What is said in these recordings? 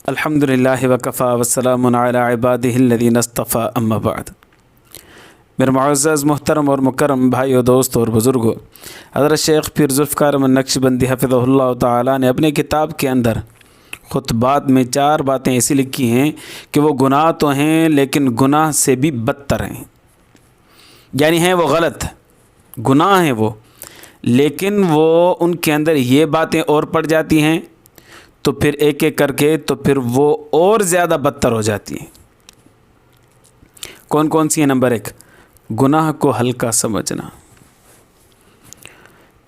الحمدللہ وکفا وسلام علی عبادہ الذین اصطفی اما بعد۔ میرے معزز محترم اور مکرم بھائیو، دوست اور بزرگوں، حضرت شیخ پیر ذوالفقار احمد نقشبندی حفظہ اللہ تعالیٰ نے اپنے کتاب کے اندر خطبات میں 4 باتیں ایسی لکھی ہیں کہ وہ گناہ تو ہیں لیکن گناہ سے بھی بدتر ہیں، یعنی ہیں وہ غلط گناہ ہیں وہ، لیکن وہ ان کے اندر یہ باتیں اور پڑ جاتی ہیں تو پھر ایک ایک کر کے تو پھر وہ اور زیادہ بدتر ہو جاتی ہیں۔ کون کون سی ہیں؟ نمبر 1، گناہ کو ہلکا سمجھنا۔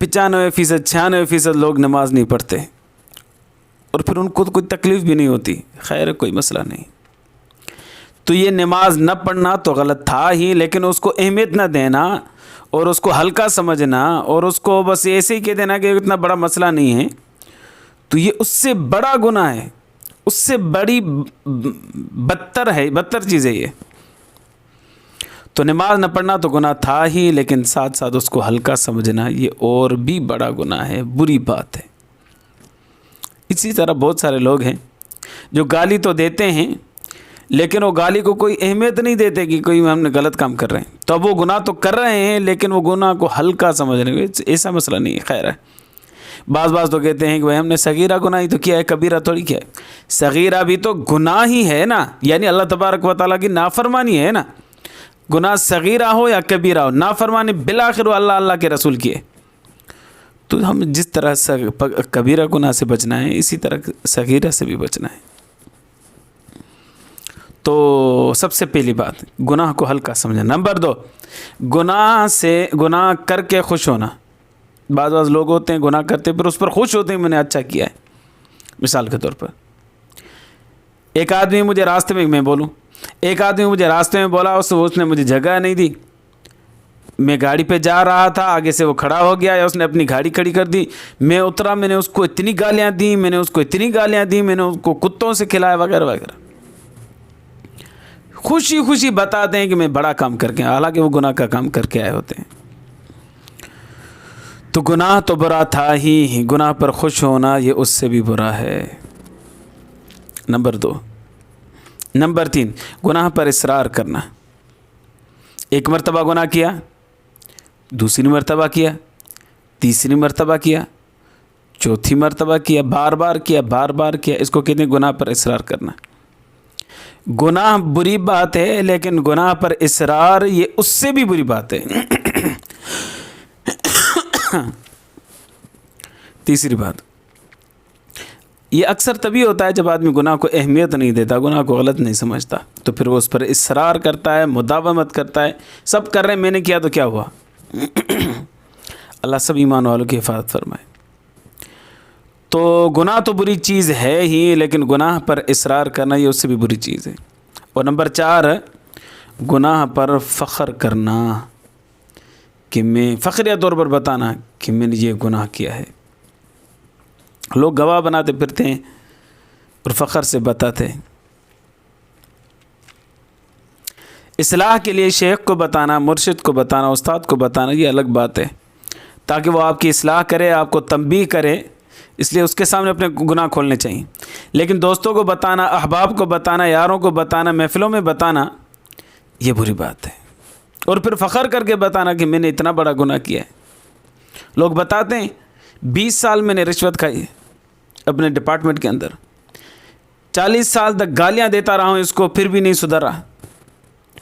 95% 96% لوگ نماز نہیں پڑھتے اور پھر ان کو تو کوئی تکلیف بھی نہیں ہوتی، خیر کوئی مسئلہ نہیں۔ تو یہ نماز نہ پڑھنا تو غلط تھا ہی، لیکن اس کو اہمیت نہ دینا اور اس کو ہلکا سمجھنا اور اس کو بس ایسے ہی کہہ دینا کہ اتنا بڑا مسئلہ نہیں ہے، تو یہ اس سے بڑا گناہ ہے، اس سے بڑی بدتر چیز ہے یہ۔ تو نماز نہ پڑھنا تو گناہ تھا ہی، لیکن ساتھ ساتھ اس کو ہلکا سمجھنا یہ اور بھی بڑا گناہ ہے، بری بات ہے۔ اسی طرح بہت سارے لوگ ہیں جو گالی تو دیتے ہیں لیکن وہ گالی کو کوئی اہمیت نہیں دیتے کہ کوئی ہم نے غلط کام کر رہے ہیں، تو اب وہ گناہ تو کر رہے ہیں لیکن وہ گناہ کو ہلکا سمجھنے کے ایسا مسئلہ نہیں ہے، خیر ہے۔ بعض تو کہتے ہیں کہ بھائی ہم نے صغیرہ گناہ ہی تو کیا ہے، کبیرہ تھوڑی کیا ہے۔ صغیرہ بھی تو گناہ ہی ہے نا، یعنی اللہ تبارک و تعالیٰ کی نافرمانی ہے نا۔ گناہ صغیرہ ہو یا کبیرہ ہو، نافرمانی بالآخر اللہ کے رسول کی ہے۔ تو ہم جس طرح کبیرہ گناہ سے بچنا ہے اسی طرح صغیرہ سے بھی بچنا ہے۔ تو سب سے پہلی بات گناہ کو ہلکا سمجھنا۔ نمبر 2، گناہ کر کے خوش ہونا۔ بعض لوگ ہوتے ہیں گناہ کرتے پھر اس پر خوش ہوتے ہیں میں نے اچھا کیا ہے۔ مثال کے طور پر ایک آدمی مجھے راستے میں بولا، اس نے مجھے جگہ نہیں دی، میں گاڑی پہ جا رہا تھا، آگے سے وہ کھڑا ہو گیا یا اس نے اپنی گاڑی کھڑی کر دی، میں اترا، میں نے اس کو اتنی گالیاں دی، میں نے اس کو کتوں سے کھلایا وغیرہ وغیرہ۔ خوشی بتاتے ہیں کہ میں بڑا کام کر کے آیا، حالانکہ وہ گناہ کا کام کر کے آئے ہوتے ہیں۔ تو گناہ تو برا تھا ہی، گناہ پر خوش ہونا یہ اس سے بھی برا ہے۔ نمبر 2۔ نمبر 3، گناہ پر اصرار کرنا۔ ایک مرتبہ گناہ کیا، دوسری مرتبہ کیا، تیسری مرتبہ کیا، چوتھی مرتبہ کیا، بار بار کیا، اس کو کہتے ہیں گناہ پر اصرار کرنا۔ گناہ بری بات ہے لیکن گناہ پر اصرار یہ اس سے بھی بری بات ہے۔ تیسری بات، یہ اکثر تبھی ہوتا ہے جب آدمی گناہ کو اہمیت نہیں دیتا، گناہ کو غلط نہیں سمجھتا، تو پھر وہ اس پر اصرار کرتا ہے، مداومت کرتا ہے، سب کر رہے ہیں میں نے کیا تو کیا ہوا۔ اللہ سب ایمان والوں کی حفاظت فرمائے۔ تو گناہ تو بری چیز ہے ہی، لیکن گناہ پر اصرار کرنا یہ اس سے بھی بری چیز ہے۔ اور نمبر 4، گناہ پر فخر کرنا، کہ میں فخریہ طور پر بتانا کہ میں نے یہ گناہ کیا ہے۔ لوگ گواہ بناتے پھرتے ہیں اور فخر سے بتاتے ہیں۔ اصلاح کے لیے شیخ کو بتانا، مرشد کو بتانا، استاد کو بتانا یہ الگ بات ہے، تاکہ وہ آپ کی اصلاح کرے، آپ کو تنبیہ کرے، اس لیے اس کے سامنے اپنے گناہ کھولنے چاہیے۔ لیکن دوستوں کو بتانا، احباب کو بتانا، یاروں کو بتانا، محفلوں میں بتانا یہ بری بات ہے، اور پھر فخر کر کے بتانا کہ میں نے اتنا بڑا گناہ کیا ہے۔ لوگ بتاتے ہیں 20 سال میں نے رشوت کھائی ہے اپنے ڈپارٹمنٹ کے اندر، 40 سال تک گالیاں دیتا رہا ہوں اس کو پھر بھی نہیں سدھر رہا۔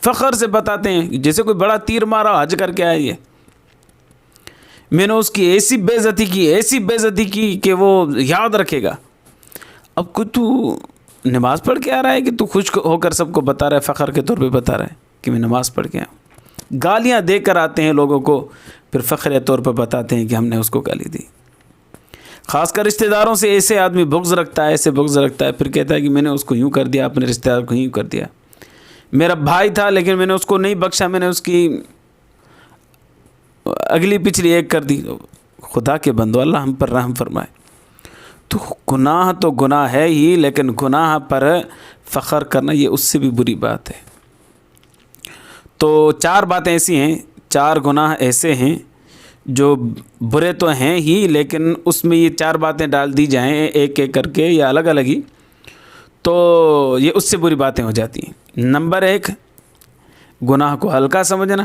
فخر سے بتاتے ہیں جیسے کوئی بڑا تیر مارا حج کر کے آیا، یہ میں نے اس کی ایسی بے عزتی کی کہ وہ یاد رکھے گا۔ اب کوئی تو نماز پڑھ کے آ رہا ہے کہ تو خوش ہو کر سب کو بتا رہا ہے، فخر کے طور پہ بتا رہا ہے کہ میں نماز پڑھ کے آیا۔ گالیاں دے کر آتے ہیں لوگوں کو، پھر فخریہ طور پر بتاتے ہیں کہ ہم نے اس کو گالی دی۔ خاص کر رشتہ داروں سے ایسے آدمی بغض رکھتا ہے، پھر کہتا ہے کہ میں نے اس کو یوں کر دیا، اپنے رشتہ دار کو یوں کر دیا، میرا بھائی تھا لیکن میں نے اس کو نہیں بخشا، میں نے اس کی اگلی پچھلی ایک کر دی۔ خدا کے بندو، اللہ ہم پر رحم فرمائے۔ تو گناہ ہے ہی، لیکن گناہ پر فخر کرنا یہ اس سے بھی بری بات ہے۔ تو 4 باتیں ایسی ہیں، 4 گناہ ایسے ہیں جو برے تو ہیں ہی، لیکن اس میں یہ 4 باتیں ڈال دی جائیں ایک ایک کر کے یا الگ الگ ہی تو یہ اس سے بری باتیں ہو جاتی ہیں۔ نمبر 1 گناہ کو ہلکا سمجھنا،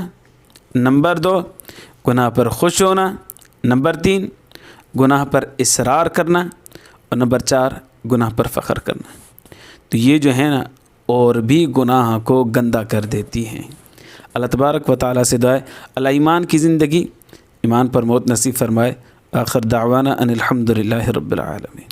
نمبر 2 گناہ پر خوش ہونا، نمبر 3 گناہ پر اصرار کرنا، اور نمبر 4 گناہ پر فخر کرنا۔ تو یہ جو ہے نا اور بھی گناہ کو گندہ کر دیتی ہیں۔ اللہ تبارک و تعالیٰ سے دعا ہے اللہ ایمان کی زندگی، ایمان پر موت نصیب فرمائے۔ آخر دعوانا ان الحمد للہ رب العالمین۔